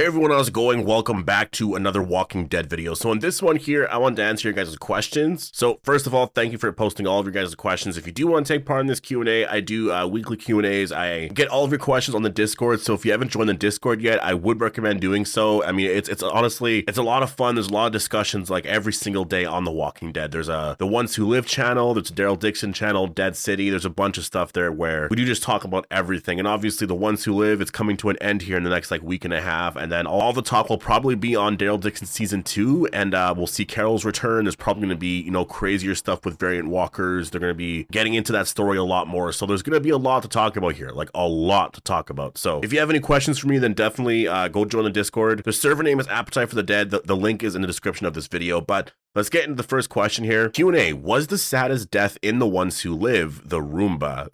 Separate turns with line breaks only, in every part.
Hey everyone, how's it going? Welcome back to another Walking Dead video. So in this one here, I wanted to answer your guys' questions. So first of all, thank you for posting all of your guys' questions. If you do want to take part in this Q&A, I do weekly Q&As. I get all of your questions on the Discord. So if you haven't joined the Discord yet, I would recommend doing so. I mean, it's honestly, it's a lot of fun. There's a lot of discussions like every single day on The Walking Dead. There's the Ones Who Live channel, there's a Daryl Dixon channel, Dead City. There's a bunch of stuff there where we do just talk about everything. And obviously The Ones Who Live, it's coming to an end here in the next like week and a half. And then all the talk will probably be on Daryl Dixon season 2, and we'll see Carol's return. There's probably going to be, you know, crazier stuff with variant walkers. They're going to be getting into that story a lot more. So there's going to be a lot to talk about here, like a lot to talk about. So if you have any questions for me, then definitely go join the Discord. The server name is Appetite for the Dead. The link is in the description of this video, but let's get into the first question here. Q&A, was the saddest death in The Ones Who Live the Roomba?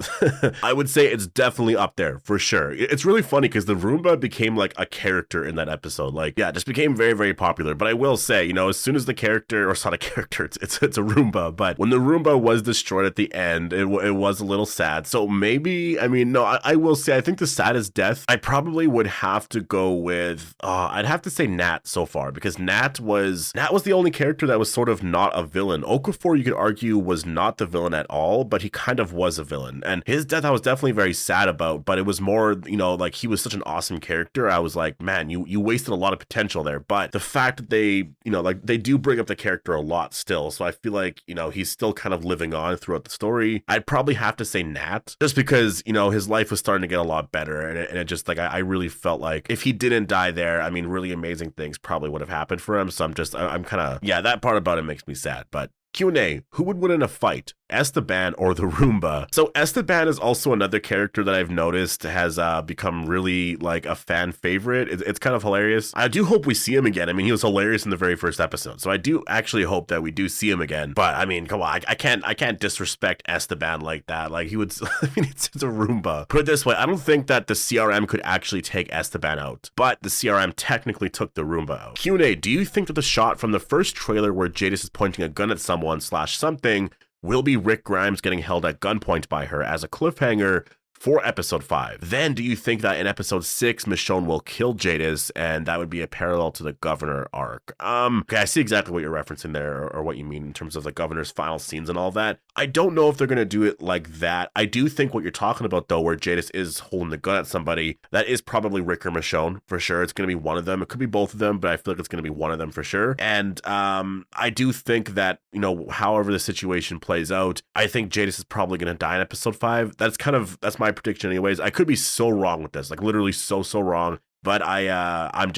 I would say it's definitely up there for sure. It's really funny because the Roomba became like a character in that episode. Like, yeah, just became very, very popular. But I will say, you know, as soon as the character, or it's not a character, it's a Roomba, but when the Roomba was destroyed at the end, it was a little sad. So maybe, I mean, no, I will say, I think the saddest death, I probably would have to go with, I'd have to say Nat so far, because Nat was the only character that was sort of not a villain. Okafor, you could argue, was not the villain at all, but he kind of was a villain. And his death I was definitely very sad about, but it was more, you know, like he was such an awesome character. I was like, man, you wasted a lot of potential there. But the fact that they, you know, like they do bring up the character a lot still. So I feel like, you know, he's still kind of living on throughout the story. I'd probably have to say Nat, just because, you know, his life was starting to get a lot better. And it just like, I really felt like if he didn't die there, I mean, really amazing things probably would have happened for him. So I'm kind of, yeah, that part about it makes me sad. But Q&A, who would win in a fight, Esteban or the Roomba? So Esteban is also another character that I've noticed has become really like a fan favorite. It's kind of hilarious. I do hope we see him again. I mean, he was hilarious in the very first episode, so I do actually hope that we do see him again. But I mean, come on, I can't disrespect Esteban like that. Like he would, I mean, it's a Roomba. Put it this way, I don't think that the CRM could actually take Esteban out, but the CRM technically took the Roomba out. Q&A, do you think that the shot from the first trailer where Jadis is pointing a gun at someone/something will be Rick Grimes getting held at gunpoint by her as a cliffhanger for episode 5? Then do you think that in episode 6, Michonne will kill Jadis, and that would be a parallel to the Governor arc? Okay, I see exactly what you're referencing there, or what you mean in terms of the Governor's final scenes and all that. I don't know if they're going to do it like that. I do think what you're talking about, though, where Jadis is holding the gun at somebody, that is probably Rick or Michonne, for sure. It's going to be one of them. It could be both of them, but I feel like it's going to be one of them for sure. And I do think that, you know, however the situation plays out, I think Jadis is probably going to die in episode 5. That's my prediction anyways. I could be so wrong with this, like literally so wrong. But I'm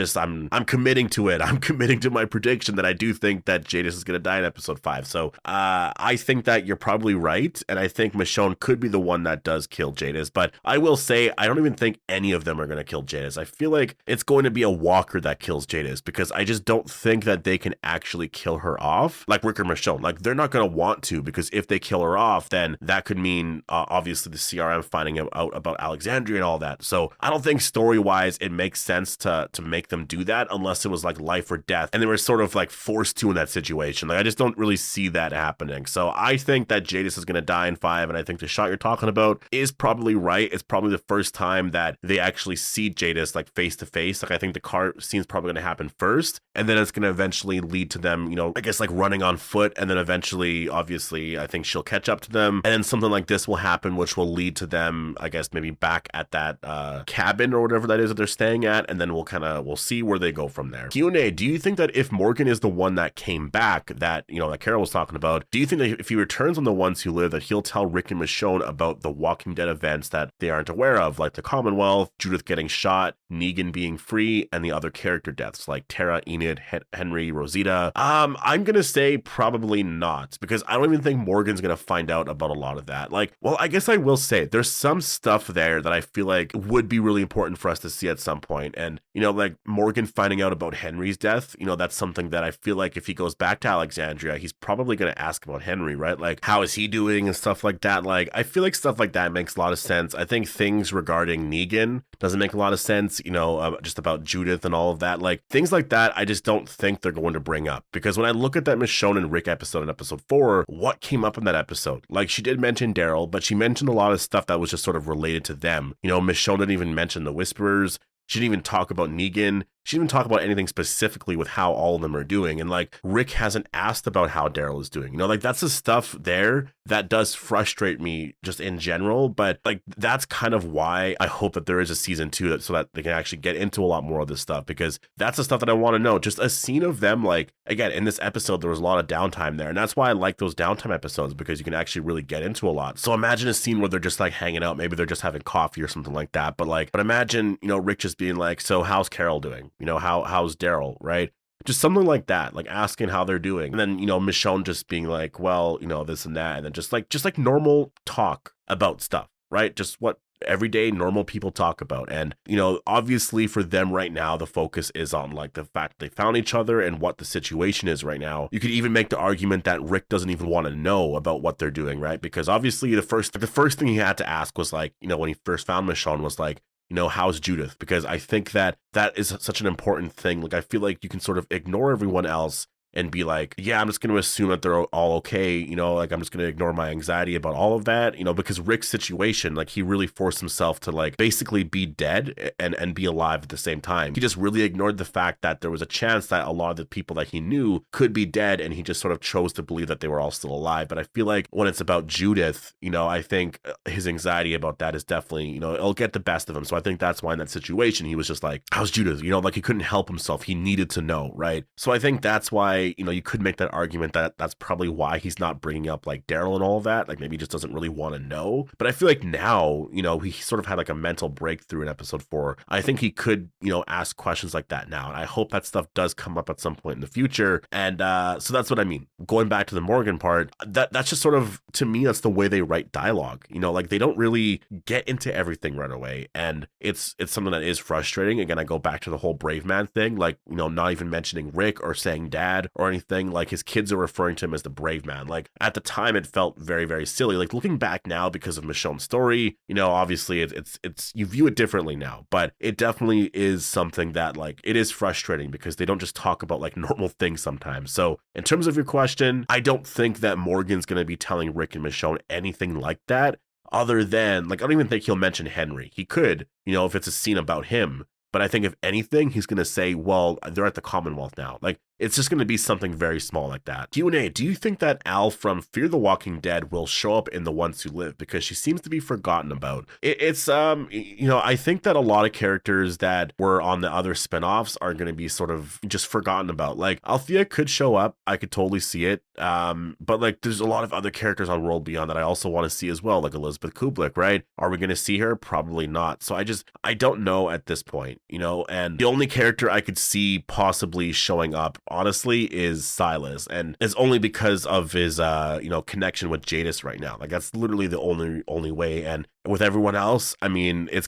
committing to it. I'm committing to my prediction that I do think that Jadis is going to die in episode 5. So I think that you're probably right. And I think Michonne could be the one that does kill Jadis. But I will say, I don't even think any of them are going to kill Jadis. I feel like it's going to be a walker that kills Jadis, because I just don't think that they can actually kill her off like Rick or Michonne. Like they're not going to want to, because if they kill her off, then that could mean obviously the CRM finding out about Alexandria and all that. So I don't think story-wise it makes sense to make them do that unless it was like life or death and they were sort of like forced to in that situation. Like I just don't really see that happening. So I think that Jadis is going to die in 5, and I think the shot you're talking about is probably right. It's probably the first time that they actually see Jadis like face to face. Like I think the car scene's probably going to happen first, and then it's going to eventually lead to them, you know, I guess like running on foot, and then eventually obviously I think she'll catch up to them, and then something like this will happen which will lead to them, I guess, maybe back at that cabin or whatever that is that they're staying at, and then we'll see where they go from there. Q&A, do you think that if Morgan is the one that came back, that, you know, that Carol was talking about, do you think that if he returns on The Ones Who Live, that he'll tell Rick and Michonne about the Walking Dead events that they aren't aware of, like the Commonwealth, Judith getting shot, Negan being free, and the other character deaths like Tara, Enid, Henry, Rosita? I'm gonna say probably not, because I don't even think Morgan's gonna find out about a lot of that. Like, well, I guess I will say there's some stuff there that I feel like would be really important for us to see at some point. And, you know, like Morgan finding out about Henry's death, you know, that's something that I feel like if he goes back to Alexandria, he's probably going to ask about Henry, right? Like, how is he doing and stuff like that. Like, I feel like stuff like that makes a lot of sense. I think things regarding Negan doesn't make a lot of sense, you know, just about Judith and all of that. Like, things like that, I just don't think they're going to bring up. Because when I look at that Michonne and Rick episode in episode 4, what came up in that episode? Like, she did mention Daryl, but she mentioned a lot of stuff that was just sort of related to them. You know, Michonne didn't even mention the Whisperers. She didn't even talk about Negan. she didn't even talk about anything specifically with how all of them are doing. And like Rick hasn't asked about how Daryl is doing. You know, like that's the stuff there that does frustrate me just in general. But like that's kind of why I hope that there is a season 2 so that they can actually get into a lot more of this stuff, because that's the stuff that I want to know. Just a scene of them, like again, in this episode, there was a lot of downtime there. And that's why I like those downtime episodes, because you can actually really get into a lot. So imagine a scene where they're just like hanging out. Maybe they're just having coffee or something like that. But imagine, you know, Rick just being like, so how's Carol doing? You know, how's Daryl, right? Just something like that, like asking how they're doing. And then, you know, Michonne just being like, well, you know, this and that. And then just like normal talk about stuff, right? Just what everyday normal people talk about. And, you know, obviously for them right now, the focus is on like the fact they found each other and what the situation is right now. You could even make the argument that Rick doesn't even want to know about what they're doing, right? Because obviously the first thing he had to ask was like, you know, when he first found Michonne was like, you know, how's Judith? Because I think that is such an important thing. Like, I feel like you can sort of ignore everyone else and be like, yeah, I'm just going to assume that they're all okay. You know, like I'm just going to ignore my anxiety about all of that, you know, because Rick's situation, like he really forced himself to like basically be dead and be alive at the same time. He just really ignored the fact that there was a chance that a lot of the people that he knew could be dead, and he just sort of chose to believe that they were all still alive. But I feel like when it's about Judith, you know, I think his anxiety about that is definitely, you know, it'll get the best of him. So I think that's why in that situation, he was just like, how's Judith? You know, like he couldn't help himself. He needed to know, right? So I think that's why, you know, you could make that argument that that's probably why he's not bringing up like Daryl and all of that. Like maybe he just doesn't really want to know. But I feel like now, you know, he sort of had like a mental breakthrough in episode 4. I think he could, you know, ask questions like that now. And I hope that stuff does come up at some point in the future. And so that's what I mean. Going back to the Morgan part, that's just sort of, to me, that's the way they write dialogue. You know, like they don't really get into everything right away. And it's something that is frustrating. Again, I go back to the whole brave man thing, like, you know, not even mentioning Rick or saying dad or anything. Like his kids are referring to him as the brave man. Like at the time it felt very, very silly. Like looking back now because of Michonne's story, you know, obviously it's you view it differently now, but it definitely is something that like it is frustrating because they don't just talk about like normal things sometimes. So in terms of your question, I don't think that Morgan's going to be telling Rick and Michonne anything like that, other than like, I don't even think he'll mention Henry. He could, you know, if it's a scene about him. But I think if anything, he's going to say, well, they're at the Commonwealth now. Like, it's just going to be something very small like that. Q&A, do you think that Al from Fear the Walking Dead will show up in The Ones Who Live? Because she seems to be forgotten about. It's you know, I think that a lot of characters that were on the other spinoffs are going to be sort of just forgotten about. Like, Althea could show up. I could totally see it. But like, there's a lot of other characters on World Beyond that I also want to see as well, like Elizabeth Kublik, right? Are we going to see her? Probably not. So I don't know at this point, you know, and the only character I could see possibly showing up, honestly, is Silas, and it's only because of his you know, connection with Jadis right now. Like that's literally the only way. And with everyone else, I mean, it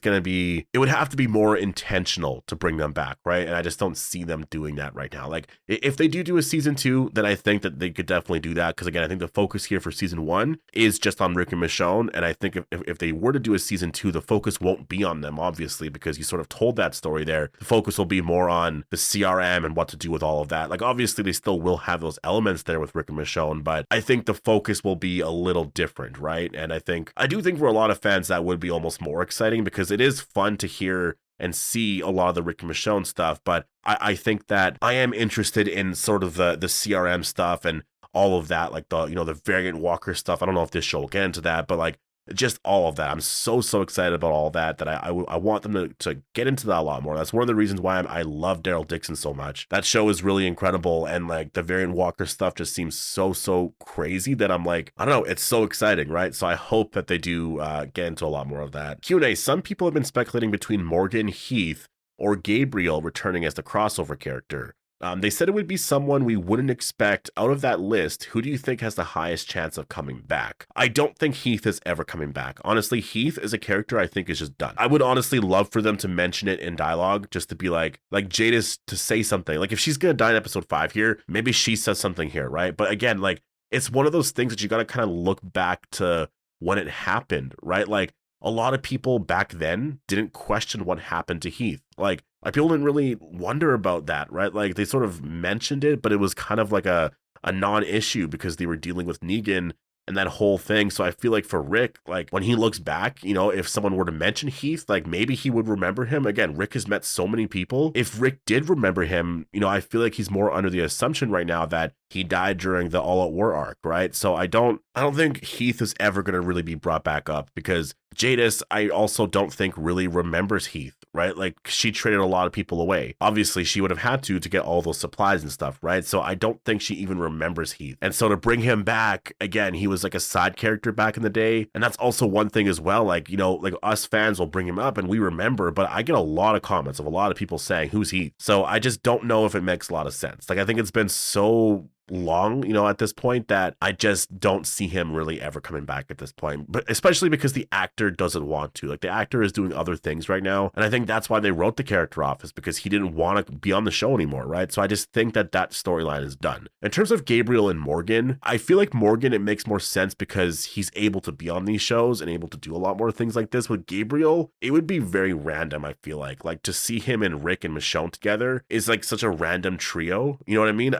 would have to be more intentional to bring them back, right? And I just don't see them doing that right now. Like if they do a season 2, then I think that they could definitely do that, because again, I think the focus here for season 1 is just on Rick and Michonne, and I think if they were to do a season 2, the focus won't be on them, obviously, because you sort of told that story there. The focus will be more on the CRM and what to do with all of that. Like obviously they still will have those elements there with Rick and Michonne, but I think the focus will be a little different, right? And I do think for a lot of fans that would be almost more exciting, because it is fun to hear and see a lot of the Rick and Michonne stuff, but I think that I am interested in sort of the CRM stuff and all of that, like the, you know, the variant walker stuff. I don't know if this show will get into that, but like just all of that. I'm so excited about all that I want them to get into that a lot more. That's one of the reasons why I love Daryl Dixon so much. That show is really incredible, and like the variant walker stuff just seems so crazy that I'm like, I don't know, it's so exciting, right? So I hope that they do get into a lot more of that. Q&A, some people have been speculating between Morgan, Heath, or Gabriel returning as the crossover character. They said it would be someone we wouldn't expect. Out of that list, who do you think has the highest chance of coming back? I don't think Heath is ever coming back. Honestly, Heath is a character I think is just done. I would honestly love for them to mention it in dialogue, just to be like Jadis to say something. Like if she's gonna die in episode 5 here, maybe she says something here, right? But again, like it's one of those things that you gotta kind of look back to when it happened, right? Like a lot of people back then didn't question what happened to Heath. Like people didn't really wonder about that, right? Like they sort of mentioned it, but it was kind of like a non-issue because they were dealing with Negan and that whole thing. So I feel like for Rick, like when he looks back, you know, if someone were to mention Heath, like maybe he would remember him. Again, Rick has met so many people. If Rick did remember him, you know, I feel like he's more under the assumption right now that he died during the All Out War arc, right? So I don't think Heath is ever going to really be brought back up, because Jadis, I also don't think really remembers Heath, right? Like she traded a lot of people away. Obviously, she would have had to get all those supplies and stuff, right? So I don't think she even remembers Heath. And so to bring him back, again, he was like a side character back in the day. And that's also one thing as well. Like, you know, like us fans will bring him up and we remember, but I get a lot of comments of a lot of people saying, who's Heath? So I just don't know if it makes a lot of sense. Like, I think it's been so long, you know, at this point, that I just don't see him really ever coming back at this point, but especially because the actor doesn't want to. Like, the actor is doing other things right now, and I think that's why they wrote the character off, is because he didn't want to be on the show anymore, right? So I just think that storyline is done. In terms of Gabriel and Morgan, I feel like Morgan, it makes more sense because he's able to be on these shows and able to do a lot more things like this. With Gabriel, it would be very random, I feel like to see him and Rick and Michonne together is like such a random trio, you know what I mean?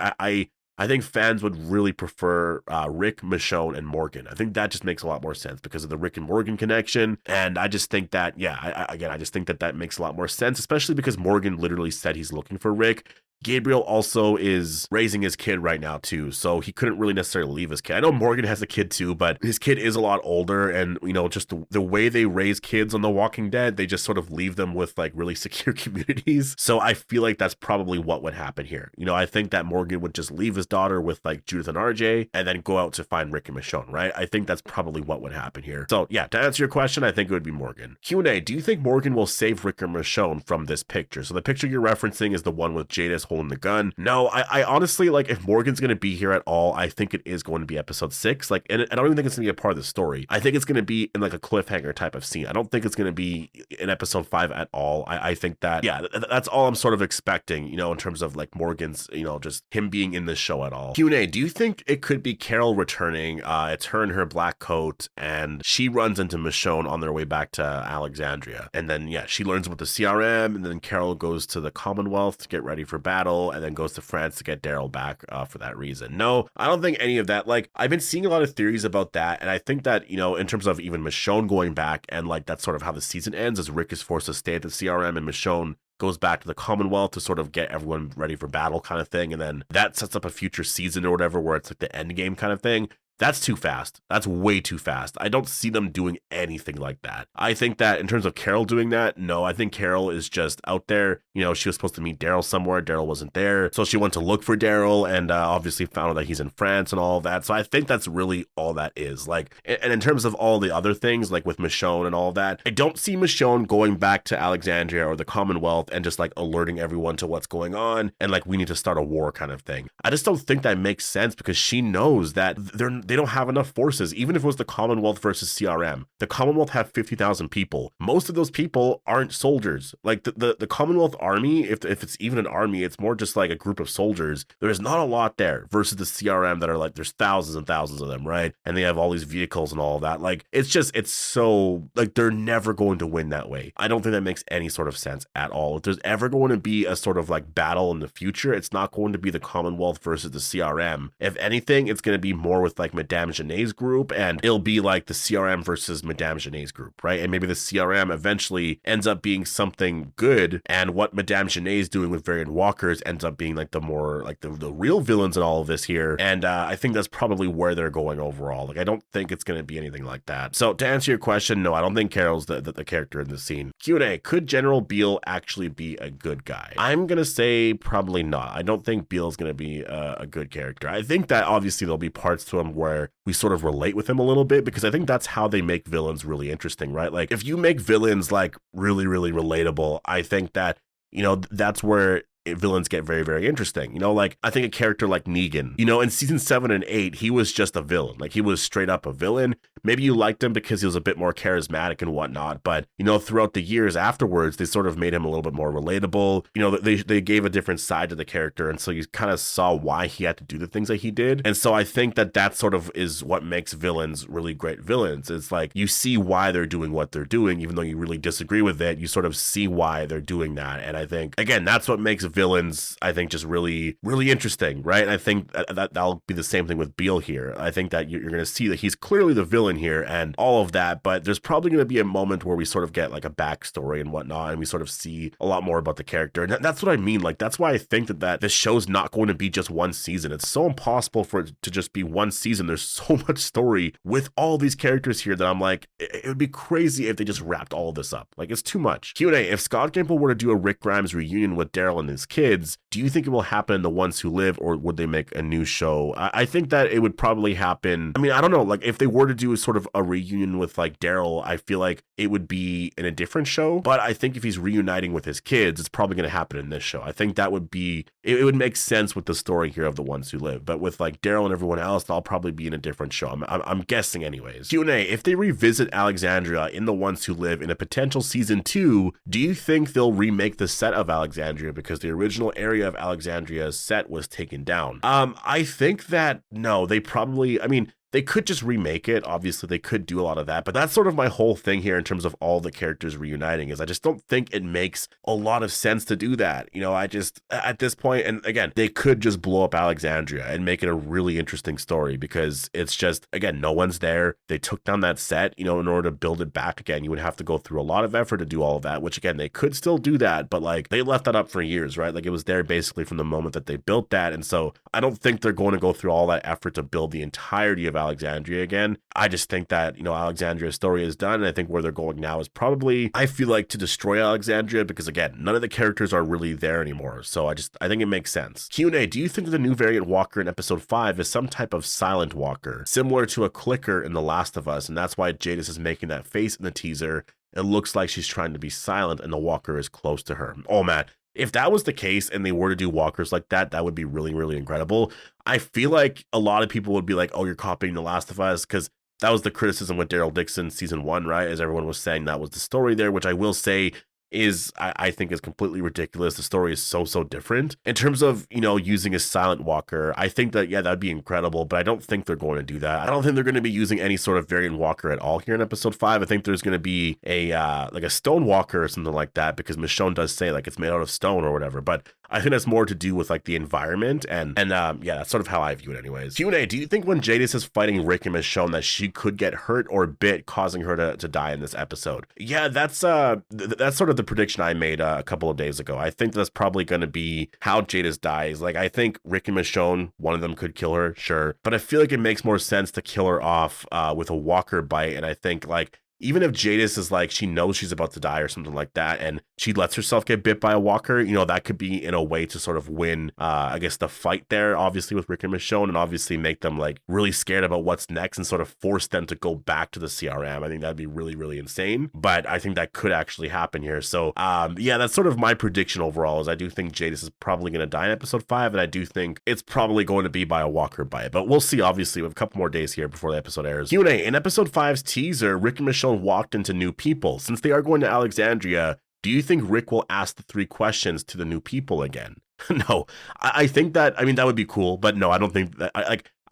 I think fans would really prefer Rick, Michonne, and Morgan. I think that just makes a lot more sense because of the Rick and Morgan connection. And I just think that, yeah, I just think that makes a lot more sense, especially because Morgan literally said he's looking for Rick. Gabriel also is raising his kid right now too, so he couldn't really necessarily leave his kid. I know Morgan has a kid too, but his kid is a lot older, and you know, just the way they raise kids on The Walking Dead, they just sort of leave them with like really secure communities. So I feel like that's probably what would happen here. You know, I think that Morgan would just leave his daughter with like Judith and RJ and then go out to find Rick and Michonne, right? I think that's probably what would happen here. So yeah, to answer your question, I think it would be Morgan. Q&A, do you think Morgan will save Rick and Michonne from this picture? So the picture you're referencing is the one with Jadis holding the gun. No, I honestly, like, if Morgan's going to be here at all, I think it is going to be episode 6. Like, and I don't even think it's going to be a part of the story. I think it's going to be in like a cliffhanger type of scene. I don't think it's going to be in episode 5 at all. I think that, yeah, that's all I'm sort of expecting, you know, in terms of like Morgan's, you know, just him being in this show at all. Q&A, do you think it could be Carol returning? It's her in her black coat, and she runs into Michonne on their way back to Alexandria. And then, yeah, she learns about the CRM, and then Carol goes to the Commonwealth to get ready for battle, and then goes to France to get Daryl back for that reason. No, I don't think any of that. Like, I've been seeing a lot of theories about that, and I think that, you know, in terms of even Michonne going back, and like that's sort of how the season ends, as Rick is forced to stay at the CRM and Michonne goes back to the Commonwealth to sort of get everyone ready for battle kind of thing, and then that sets up a future season or whatever where it's like the end game kind of thing. That's too fast. That's way too fast. I don't see them doing anything like that. I think that in terms of Carol doing that, no, I think Carol is just out there. You know, she was supposed to meet Daryl somewhere. Daryl wasn't there. So she went to look for Daryl, and obviously found out that he's in France and all of that. So I think that's really all that is. Like, and in terms of all the other things, like with Michonne and all of that, I don't see Michonne going back to Alexandria or the Commonwealth and just like alerting everyone to what's going on and like we need to start a war kind of thing. I just don't think that makes sense, because she knows that they don't have enough forces. Even if it was the Commonwealth versus CRM, the Commonwealth have 50,000 people. Most of those people aren't soldiers. Like the Commonwealth army, if it's even an army, it's more just like a group of soldiers. There's not a lot there versus the CRM that are like, there's thousands and thousands of them, right? And they have all these vehicles and all of that. Like, it's so, like, they're never going to win that way. I don't think that makes any sort of sense at all. If there's ever going to be a sort of like battle in the future, it's not going to be the Commonwealth versus the CRM. If anything, it's going to be more with like Madame Janae's group, and it'll be like the CRM versus Madame Janae's group, right? And maybe the CRM eventually ends up being something good, and what Madame Janae is doing with Varian Walkers ends up being like the more like the real villains in all of this here. And I think that's probably where they're going overall. Like, I don't think it's going to be anything like that. So to answer your question, no, I don't think Carol's the character in this scene. Q&A, could General Beale actually be a good guy? I'm going to say probably not. I don't think Beale's going to be a good character. I think that obviously there'll be parts to him where we sort of relate with him a little bit, because I think that's how they make villains really interesting, right? Like, if you make villains like really, really relatable, I think that, you know, that's where villains get very, very interesting. You know, like, I think a character like Negan, you know, in season 7 and 8, he was just a villain. Like, he was straight up a villain. Maybe you liked him because he was a bit more charismatic and whatnot, but, you know, throughout the years afterwards, they sort of made him a little bit more relatable. You know, they gave a different side to the character, and so you kind of saw why he had to do the things that he did. And so I think that sort of is what makes villains really great villains. It's like, you see why they're doing what they're doing, even though you really disagree with it, you sort of see why they're doing that. And I think, again, that's what makes villains, I think, just really, really interesting, right? And I think that'll be the same thing with Beale here. I think that you're going to see that he's clearly the villain here and all of that, but there's probably going to be a moment where we sort of get like a backstory and whatnot, and we sort of see a lot more about the character. And that's what I mean. Like, that's why I think that this show's not going to be just one season. It's so impossible for it to just be one season. There's so much story with all these characters here that I'm like, it would be crazy if they just wrapped all of this up. Like, it's too much. Q&A, if Scott Gimple were to do a Rick Grimes reunion with Daryl and his kids, do you think it will happen in The Ones Who Live, or would they make a new show? I think that it would probably happen. I mean, I don't know. Like, if they were to do sort of a reunion with like Daryl, I feel like it would be in a different show. But I think if he's reuniting with his kids, it's probably going to happen in this show. I think that would be, it would make sense with the story here of The Ones Who Live. But with like Daryl and everyone else, they'll probably be in a different show. I'm guessing anyways. Q&A, if they revisit Alexandria in The Ones Who Live in a potential season 2, do you think they'll remake the set of Alexandria because the original area of Alexandria's set was taken down? I think that no, they probably, I mean, they could just remake it. Obviously, they could do a lot of that, but that's sort of my whole thing here in terms of all the characters reuniting is I just don't think it makes a lot of sense to do that. You know, I just, at this point, and again, they could just blow up Alexandria and make it a really interesting story because it's just, again, no one's there. They took down that set, you know, in order to build it back again, you would have to go through a lot of effort to do all of that, which again, they could still do that, but like they left that up for years, right? Like it was there basically from the moment that they built that. And so I don't think they're going to go through all that effort to build the entirety of Alexandria again. I just think that, you know, Alexandria's story is done. And I think where they're going now is probably, I feel like, to destroy Alexandria because again, none of the characters are really there anymore. So I think it makes sense. Q&A, do you think that the new variant walker in episode 5 is some type of silent walker, similar to a clicker in The Last of Us? And that's why Jadis is making that face in the teaser. It looks like she's trying to be silent and the walker is close to her. Oh man. If that was the case and they were to do walkers like that, that would be really, really incredible. I feel like a lot of people would be like, oh, you're copying The Last of Us, because that was the criticism with Daryl Dixon season 1, right? As everyone was saying, that was the story there, which I will say is, I think is completely ridiculous. The story is so different. In terms of, you know, using a silent walker, I think that, yeah, that'd be incredible, but I don't think they're going to do that. I don't think they're going to be using any sort of variant walker at all here in episode 5. I think there's going to be a, like a stone walker or something like that, because Michonne does say like it's made out of stone or whatever, but I think that's more to do with like the environment and yeah, that's sort of how I view it anyways. Q&A, do you think when Jadis is fighting Rick and Michonne that she could get hurt or bit, causing her to die in this episode? Yeah, that's sort of the prediction I made a couple of days ago. I think that's probably going to be how Jadis dies. Like, I think Rick and Michonne, one of them could kill her, sure, but I feel like it makes more sense to kill her off with a walker bite. And I think like, even if Jadis is like, she knows she's about to die or something like that, and she lets herself get bit by a walker, you know, that could be in a way to sort of win, I guess, the fight there, obviously, with Rick and Michonne, and obviously make them like really scared about what's next and sort of force them to go back to the CRM. I think that'd be really, really insane, but I think that could actually happen here. So, yeah, that's sort of my prediction overall, is I do think Jadis is probably going to die in episode 5, and I do think it's probably going to be by a walker bite, but we'll see. Obviously, we have a couple more days here before the episode airs. Q&A, in episode 5's teaser, Rick and Michonne walked into new people. Since they are going to Alexandria, do you think Rick will ask the 3 questions to the new people again? No, I think that, I mean, that would be cool, but no, I don't think that,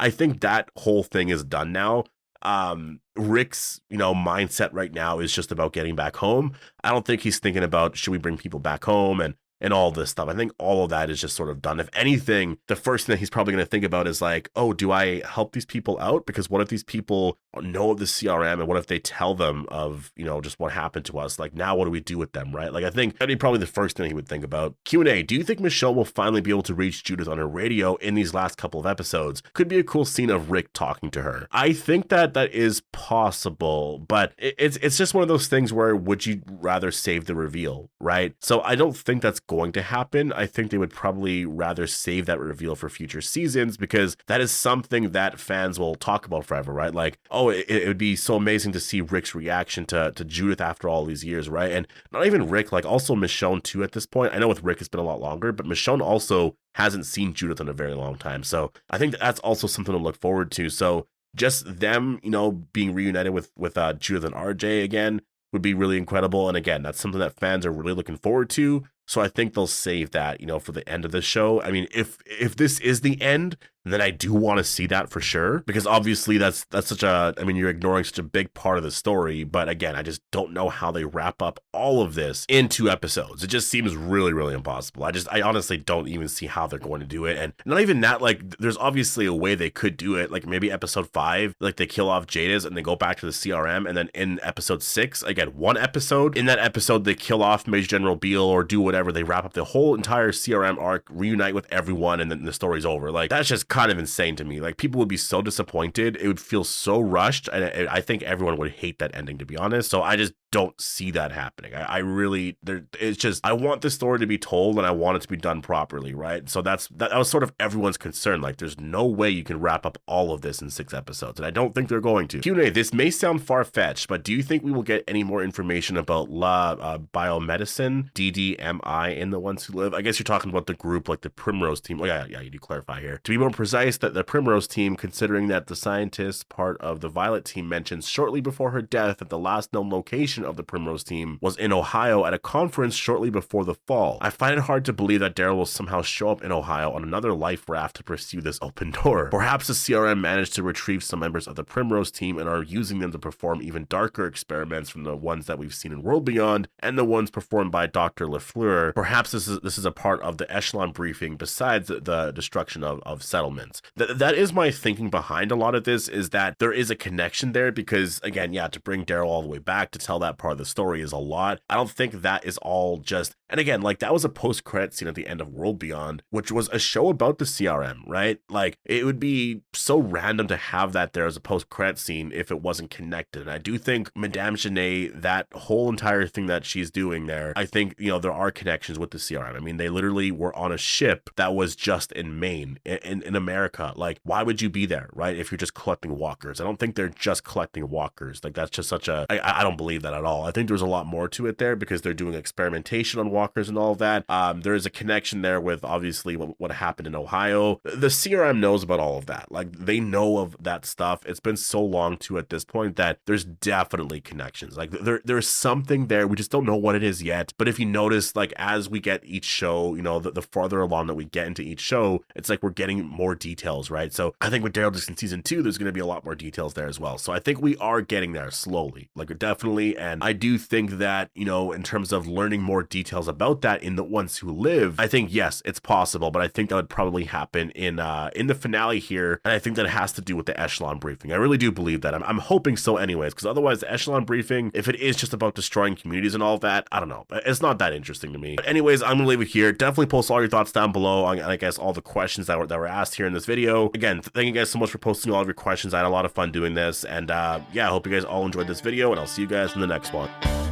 I think that whole thing is done now. Rick's, you know, mindset right now is just about getting back home. I don't think he's thinking about, should we bring people back home and all this stuff. I think all of that is just sort of done. If anything, the first thing that he's probably going to think about is like, oh, do I help these people out? Because what if these people know of the CRM, and what if they tell them of, you know, just what happened to us? Like, now what do we do with them, right? Like, I think that'd be probably the first thing he would think about. Q&A, do you think Michonne will finally be able to reach Judith on her radio in these last couple of episodes? Could be a cool scene of Rick talking to her. I think that is possible, but it's just one of those things where would you rather save the reveal, right? So I don't think that's going to happen. I think they would probably rather save that reveal for future seasons, because that is something that fans will talk about forever, right? Like, oh, it would be so amazing to see Rick's reaction to Judith after all these years, right? And not even Rick, like also Michonne too at this point. I know with Rick it's been a lot longer, but Michonne also hasn't seen Judith in a very long time. So I think that's also something to look forward to. So just them, you know, being reunited with Judith and RJ again would be really incredible. And again, that's something that fans are really looking forward to. So I think they'll save that, you know, for the end of the show. I mean, if this is the end, then I do want to see that for sure, because obviously that's such a, I mean, you're ignoring such a big part of the story. But again, I just don't know how they wrap up all of this in 2 episodes. It just seems really, really impossible. I honestly don't even see how they're going to do it. And not even that, like, there's obviously a way they could do it. Like maybe episode 5, like they kill off Jadis and they go back to the CRM. And then in episode 6, again, 1 episode, in that episode, they kill off Major General Beale or do whatever. They wrap up the whole entire CRM arc, reunite with everyone, and then the story's over. Like, that's just kind of insane to me. Like, people would be so disappointed. It would feel so rushed. And I think everyone would hate that ending, to be honest. So I just don't see that happening. I really, it's just, I want this story to be told and I want it to be done properly, right? So that was sort of everyone's concern. Like, there's no way you can wrap up all of this in 6 episodes, and I don't think they're going to. Q&A, this may sound far-fetched, but do you think we will get any more information about biomedicine, DDMI, in The Ones Who Live? I guess you're talking about the group, like the Primrose team. Oh yeah, you do clarify here. To be more precise, that the Primrose team, considering that the scientist part of the Violet team mentions shortly before her death that the last known location of the Primrose team was in Ohio at a conference shortly before the fall. I find it hard to believe that Daryl will somehow show up in Ohio on another life raft to pursue this open door. Perhaps the CRM managed to retrieve some members of the Primrose team and are using them to perform even darker experiments from the ones that we've seen in World Beyond and the ones performed by Dr. LaFleur. Perhaps this is a part of the echelon briefing besides the destruction of settlements. That is my thinking behind a lot of this, is that there is a connection there, because again, yeah, to bring Daryl all the way back to tell that part of the story is a lot. I don't think that is all just, and again, like, that was a post-credit scene at the end of World Beyond, which was a show about the CRM, right? Like, it would be so random to have that there as a post-credit scene if it wasn't connected. And I do think Madame Genet, that whole entire thing that she's doing there, I think, you know, there are connections with the CRM. I mean, they literally were on a ship that was just in Maine, in America. Like, why would you be there, right, if you're just collecting walkers? I don't think they're just collecting walkers. Like, that's just such a, I don't believe that at all. I think there's a lot more to it there, because they're doing experimentation on walkers and all of that. There is a connection there with obviously what happened in Ohio. The CRM knows about all of that. Like, they know of that stuff. It's been so long too at this point that there's definitely connections. Like, there's something there. We just don't know what it is yet. But if you notice, like, as we get each show, you know, the farther along that we get into each show, it's like we're getting more details, right? So I think with Daryl Dixon season 2, there's going to be a lot more details there as well. So I think we are getting there slowly, like, definitely. And I do think that, you know, in terms of learning more details about that in The Ones Who Live, I think, yes, it's possible, but I think that would probably happen in the finale here. And I think that it has to do with the echelon briefing. I really do believe that. I'm hoping so anyways, because otherwise the echelon briefing, if it is just about destroying communities and all that, I don't know. It's not that interesting to me. But anyways, I'm gonna leave it here. Definitely post all your thoughts down below on, I guess, all the questions that were asked here in this video. Again, thank you guys so much for posting all of your questions. I had a lot of fun doing this. And yeah, I hope you guys all enjoyed this video, and I'll see you guys in the next one.